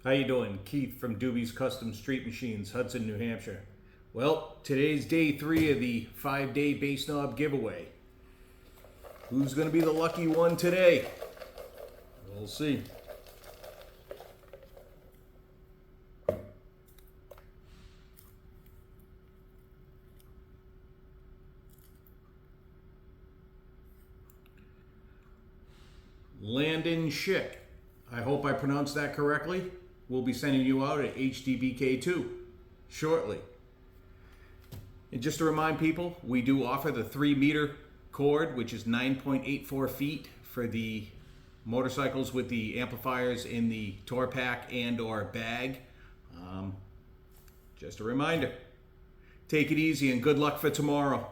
How you doing? Keith from Doobie's Custom Street Machines, Hudson, New Hampshire. Well, today's day 3 of the 5-day Bass Knob giveaway. Who's going to be the lucky one today? We'll see. Landon Schick. I hope I pronounced that correctly. We'll be sending you out at HDBK2 shortly. And just to remind people, we do offer the 3-meter cord, which is 9.84 feet for the motorcycles with the amplifiers in the tour pack and or bag. Just a reminder. Take it easy and good luck for tomorrow.